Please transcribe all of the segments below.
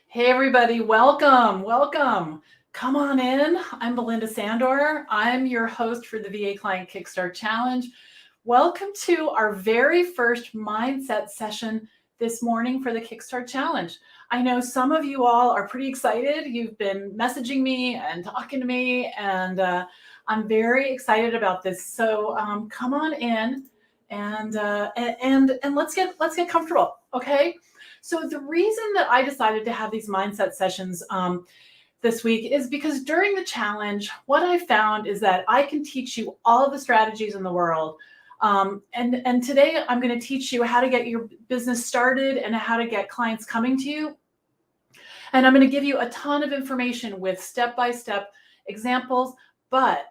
Hey, everybody, welcome, welcome. Come on in. I'm Belinda Sandor. I'm your host for the VA Client Kickstart Challenge. Welcome to our very first mindset session this morning for the Kickstart Challenge. I know some of you all are pretty excited. You've been messaging me and talking to me, and I'm very excited about this. So come on in and let's get comfortable, okay? So the reason that I decided to have these mindset sessions this week is because during the challenge, what I found is that I can teach you all the strategies in the world. And today I'm going to teach you how to get your business started and how to get clients coming to you. And I'm going to give you a ton of information with step-by-step examples. But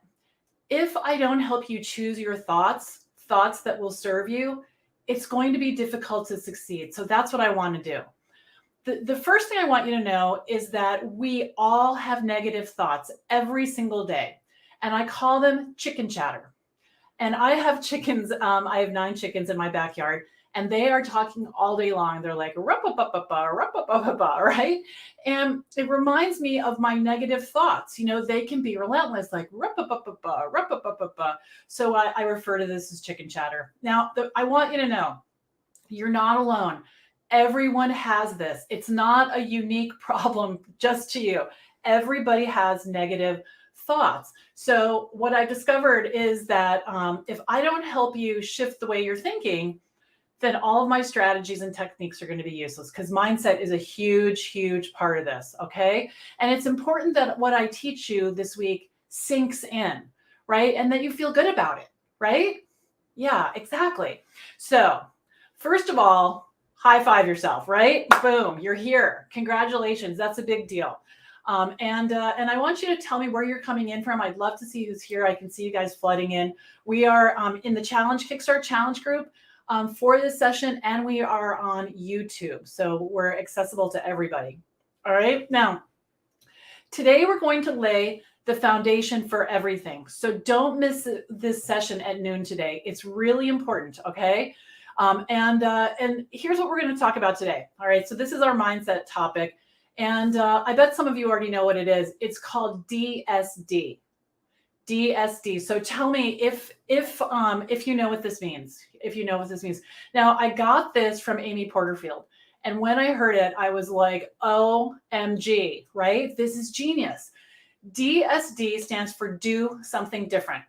if I don't help you choose your thoughts that will serve you, it's going to be difficult to succeed. So that's what I want to do. The first thing I want you to know is that we all have negative thoughts every single day. And I call them chicken chatter. And I have chickens. I have 9 chickens in my backyard, and they are talking all day long. They're like, rup-a-pa-pa-pa, rup-a-pa-pa-pa, right? And it reminds me of my negative thoughts. They can be relentless, like rup-a-pa-pa-pa, rup-a-pa-pa-pa. So I refer to this as chicken chatter. Now, I want you to know, you're not alone. Everyone has this. It's not a unique problem just to you. Everybody has negative thoughts. So what I discovered is that if I don't help you shift the way you're thinking, then all of my strategies and techniques are going to be useless, because mindset is a huge, huge part of this. Okay. And it's important that what I teach you this week sinks in, right? And that you feel good about it, right? Yeah, exactly. So first of all, high five yourself, right? Boom, you're here. Congratulations. That's a big deal. And I want you to tell me where you're coming in from. I'd love to see who's here. I can see you guys flooding in. We are in the Kickstart Challenge group for this session, and we are on YouTube. So we're accessible to everybody. All right. Now, today we're going to lay the foundation for everything. So don't miss this session at noon today. It's really important. Okay. And here's what we're going to talk about today. All right. So this is our mindset topic. And I bet some of you already know what it is. It's called DSD. DSD. So tell me if you know what this means. If you know what this means. Now, I got this from Amy Porterfield, and when I heard it, I was like, OMG, right? This is genius. DSD stands for do something different.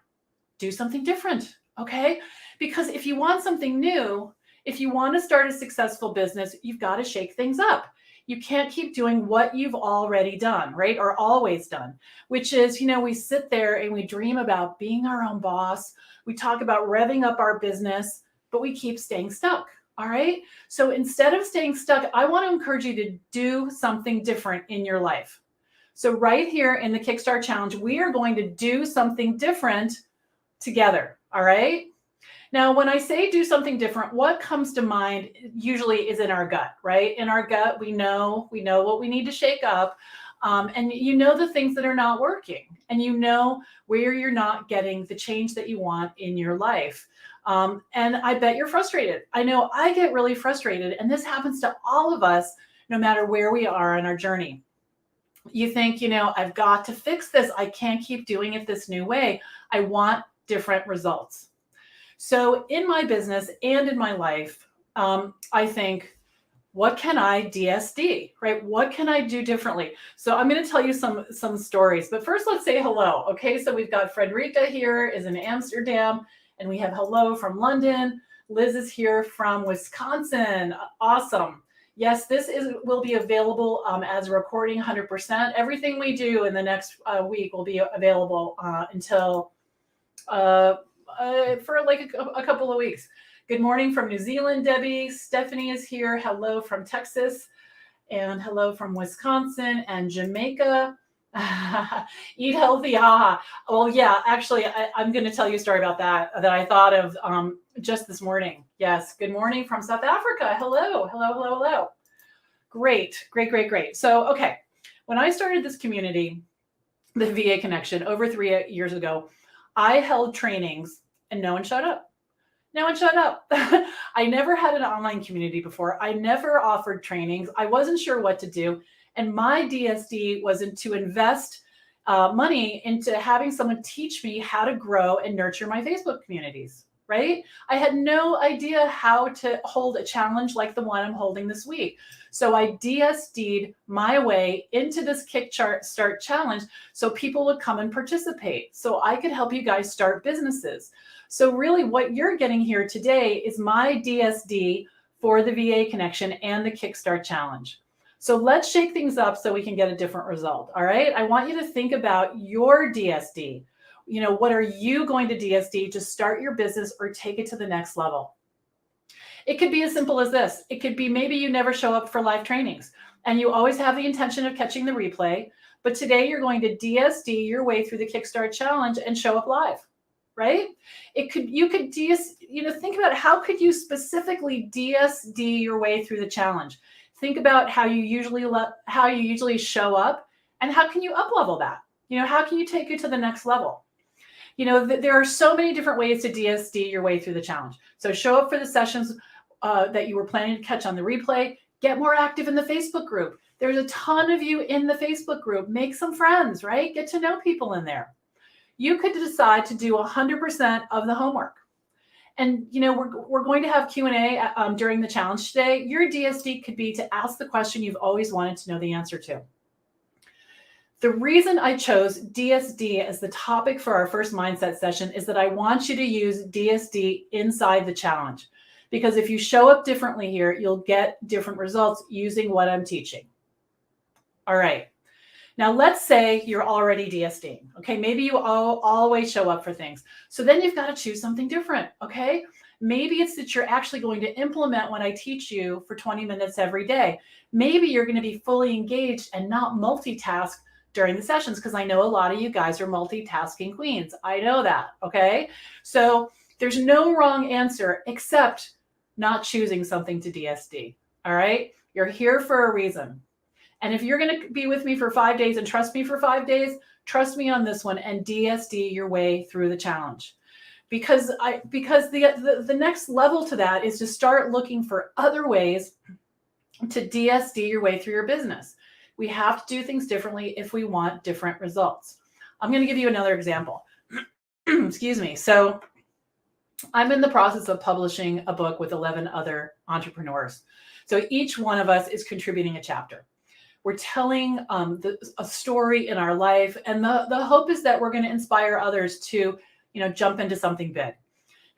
Do something different. Okay? Because if you want something new, if you want to start a successful business, you've got to shake things up. You can't keep doing what you've already done, right? Or always done, which is, we sit there and we dream about being our own boss. We talk about revving up our business, but we keep staying stuck. All right. So instead of staying stuck, I want to encourage you to do something different in your life. So right here in the Kickstart Challenge, we are going to do something different together. All right. Now, when I say do something different, what comes to mind usually is in our gut, right? In our gut, we know what we need to shake up. And the things that are not working, and where you're not getting the change that you want in your life. And I bet you're frustrated. I know I get really frustrated, and this happens to all of us, no matter where we are on our journey. You think, I've got to fix this. I can't keep doing it this new way. I want different results. So in my business and in my life, I think, what can I DSD, right? What can I do differently? So I'm going to tell you some stories, but first let's say hello. Okay, so we've got Frederica here is in Amsterdam, and we have hello from London. Liz is here from Wisconsin. Awesome. Yes, this will be available as a recording 100%. Everything we do in the next week will be available until for like a couple of weeks. Good morning from New Zealand, Debbie. Stephanie is here. Hello from Texas, and hello from Wisconsin and Jamaica. Eat healthy, haha. Well, yeah, actually, I'm going to tell you a story about that I thought of just this morning. Yes, good morning from South Africa. Hello, hello, hello, hello. Great. So, okay, when I started this community, the VA Connection, over 3 years ago, I held trainings and no one showed up. No one showed up. I never had an online community before. I never offered trainings. I wasn't sure what to do. And my DSD was to invest money into having someone teach me how to grow and nurture my Facebook communities, right? I had no idea how to hold a challenge like the one I'm holding this week. So I DSD'd my way into this Kickstart challenge so people would come and participate, so I could help you guys start businesses. So really what you're getting here today is my DSD for the VA Connection and the Kickstart Challenge. So let's shake things up so we can get a different result. All right. I want you to think about your DSD. You know, what are you going to DSD to start your business or take it to the next level? It could be as simple as this. It could be maybe you never show up for live trainings and you always have the intention of catching the replay, but today you're going to DSD your way through the Kickstart Challenge and show up live, right? You could think about how could you specifically DSD your way through the challenge. Think about how you usually show up and how can you up level that? You know, how can you take it to the next level? You know, there are so many different ways to DSD your way through the challenge. So show up for the sessions that you were planning to catch on the replay. Get more active in the Facebook group. There's a ton of you in the Facebook group. Make some friends, right? Get to know people in there. You could decide to do 100% of the homework. And, you know, we're going to have Q&A during the challenge today. Your DSD could be to ask the question you've always wanted to know the answer to. The reason I chose DSD as the topic for our first mindset session is that I want you to use DSD inside the challenge. Because if you show up differently here, you'll get different results using what I'm teaching. All right. Now, let's say you're already DSDing, okay? Maybe you always show up for things. So then you've got to choose something different, okay? Maybe it's that you're actually going to implement what I teach you for 20 minutes every day. Maybe you're going to be fully engaged and not multitask during the sessions, because I know a lot of you guys are multitasking queens. I know that, okay? So there's no wrong answer except not choosing something to DSD, all right? You're here for a reason. And if you're going to be with me for 5 days and trust me for 5 days, trust me on this one and DSD your way through the challenge. Because the next level to that is to start looking for other ways to DSD your way through your business. We have to do things differently if we want different results. I'm going to give you another example. Excuse me. So I'm in the process of publishing a book with 11 other entrepreneurs. So each one of us is contributing a chapter. We're telling a story in our life, and the hope is that we're going to inspire others to, you know, jump into something big.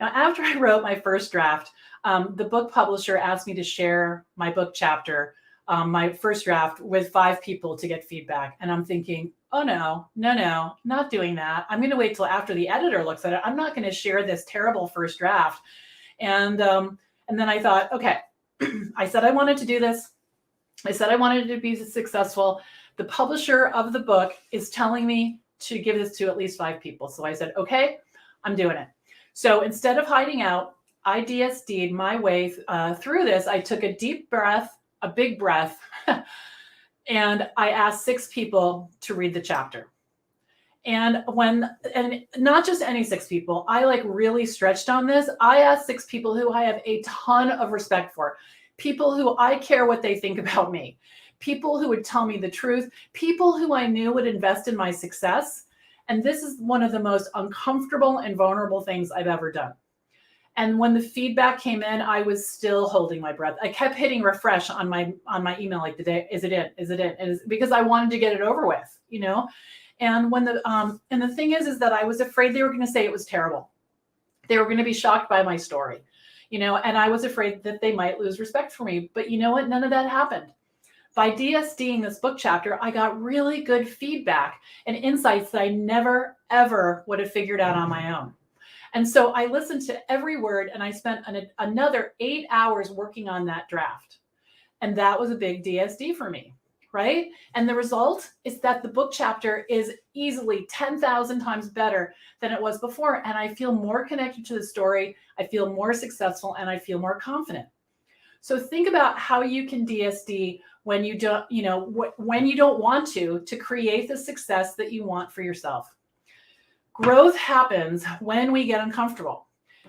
Now, after I wrote my first draft, the book publisher asked me to share my book chapter, my first draft, with 5 people to get feedback. And I'm thinking, oh no, not doing that. I'm going to wait till after the editor looks at it. I'm not going to share this terrible first draft. And then I thought, okay, I said I wanted to do this. I said I wanted it to be successful. The publisher of the book is telling me to give this to at least 5 people. So I said, okay, I'm doing it. So instead of hiding out, I DSD'd my way through this. I took a deep breath, a big breath, and I asked 6 people to read the chapter. And not just any 6 people, I really stretched on this. I asked 6 people who I have a ton of respect for. People who I care what they think about me, people who would tell me the truth, people who I knew would invest in my success. And this is one of the most uncomfortable and vulnerable things I've ever done. And when the feedback came in, I was still holding my breath. I kept hitting refresh on my email, like, the day, is it in? Because I wanted to get it over with, you know? And when and the thing is that I was afraid they were going to say it was terrible. They were going to be shocked by my story. You know, and I was afraid that they might lose respect for me. But you know what? None of that happened. By DSDing this book chapter, I got really good feedback and insights that I never, ever would have figured out on my own. And so I listened to every word, and I spent another 8 hours working on that draft. And that was a big DSD for me, right? And the result is that the book chapter is easily 10,000 times better than it was before. And I feel more connected to the story. I feel more successful, and I feel more confident. So think about how you can DSD when you don't, when you don't want to create the success that you want for yourself. Growth happens when we get uncomfortable.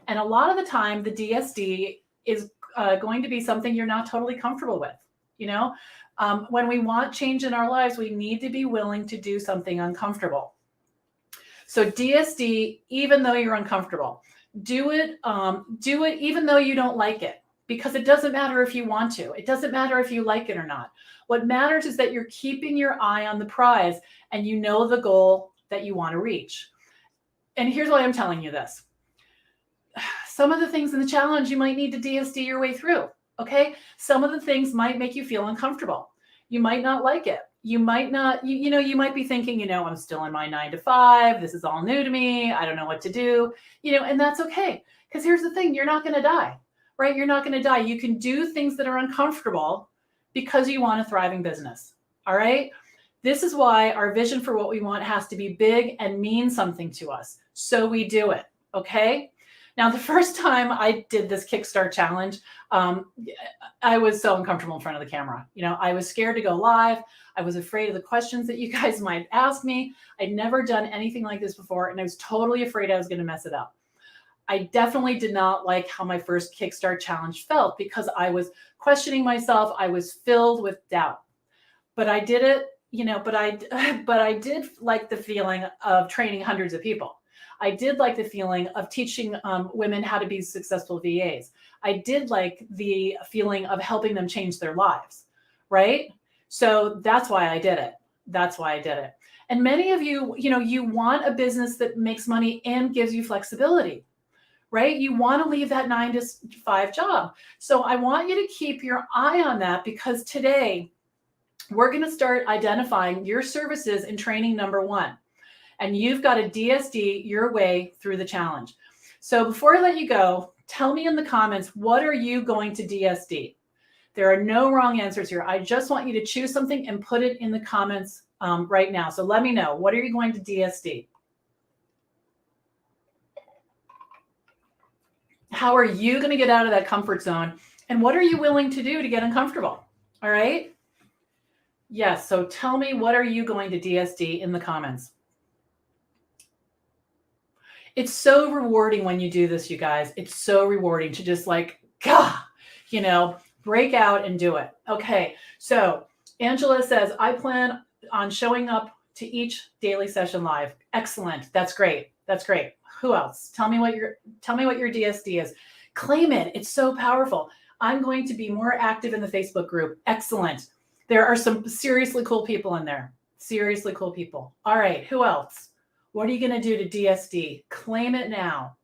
And a lot of the time, the DSD is going to be something you're not totally comfortable with. You know, when we want change in our lives, we need to be willing to do something uncomfortable. So DSD, even though you're uncomfortable, do it even though you don't like it, because it doesn't matter if you want to. It doesn't matter if you like it or not. What matters is that you're keeping your eye on the prize and you know the goal that you want to reach. And here's why I'm telling you this. Some of the things in the challenge you might need to DSD your way through, okay? Some of the things might make you feel uncomfortable. You might not like it. You might not, you might be thinking, I'm still in my 9 to 5. This is all new to me. I don't know what to do, and that's okay. Because here's the thing, you're not going to die, right? You're not going to die. You can do things that are uncomfortable because you want a thriving business, all right? This is why our vision for what we want has to be big and mean something to us. So we do it, okay? Now, the first time I did this Kickstart challenge, I was so uncomfortable in front of the camera. I was scared to go live. I was afraid of the questions that you guys might ask me. I'd never done anything like this before, and I was totally afraid I was going to mess it up. I definitely did not like how my first Kickstart challenge felt because I was questioning myself. I was filled with doubt. But I did it, but I did like the feeling of training hundreds of people. I did like the feeling of teaching women how to be successful VAs. I did like the feeling of helping them change their lives, right? So that's why I did it. That's why I did it. And many of you, you want a business that makes money and gives you flexibility, right? You want to leave that 9 to 5 job. So I want you to keep your eye on that, because today we're going to start identifying your services in training number 1. And you've got to DSD your way through the challenge. So before I let you go, tell me in the comments, what are you going to DSD? There are no wrong answers here. I just want you to choose something and put it in the comments right now. So let me know, what are you going to DSD? How are you going to get out of that comfort zone? And what are you willing to do to get uncomfortable? All right? Yes, so tell me, what are you going to DSD in the comments? It's so rewarding when you do this, you guys. It's so rewarding to just break out and do it. Okay, so Angela says, I plan on showing up to each daily session live. Excellent. That's great. That's great. Who else? Tell me what your DSD is. Claim it. It's so powerful. I'm going to be more active in the Facebook group. Excellent. There are some seriously cool people in there. Seriously cool people. All right, who else? What are you going to do to DSD? Claim it now.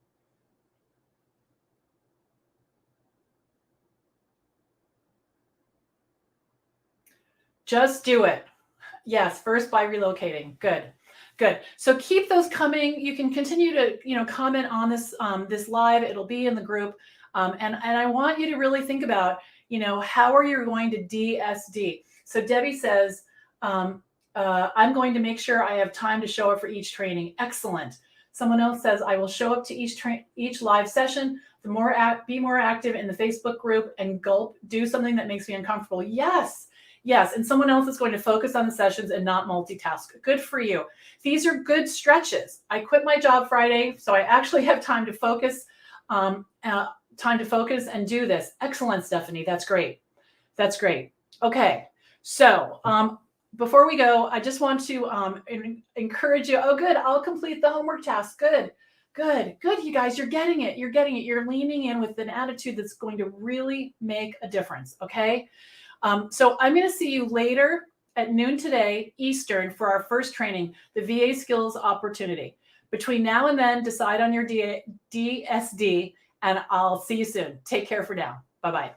Just do it. Yes, first by relocating. Good. Good. So keep those coming. You can continue to, comment on this this live. It'll be in the group. And I want you to really think about, how are you going to DSD? So Debbie says, I'm going to make sure I have time to show up for each training. Excellent. Someone else says, I will show up to each live session. Be more active in the Facebook group and do something that makes me uncomfortable. Yes. Yes. And someone else is going to focus on the sessions and not multitask. Good for you. These are good stretches. I quit my job Friday, so I actually have time to focus and do this. Excellent, Stephanie. That's great. That's great. Okay. So, before we go, I just want to encourage you. Oh, good. I'll complete the homework task. Good, good, good. You guys, you're getting it. You're getting it. You're leaning in with an attitude that's going to really make a difference. Okay. So I'm going to see you later at noon today, Eastern, for our first training, the VA Skills Opportunity. Between now and then, decide on your DSD, and I'll see you soon. Take care for now. Bye-bye.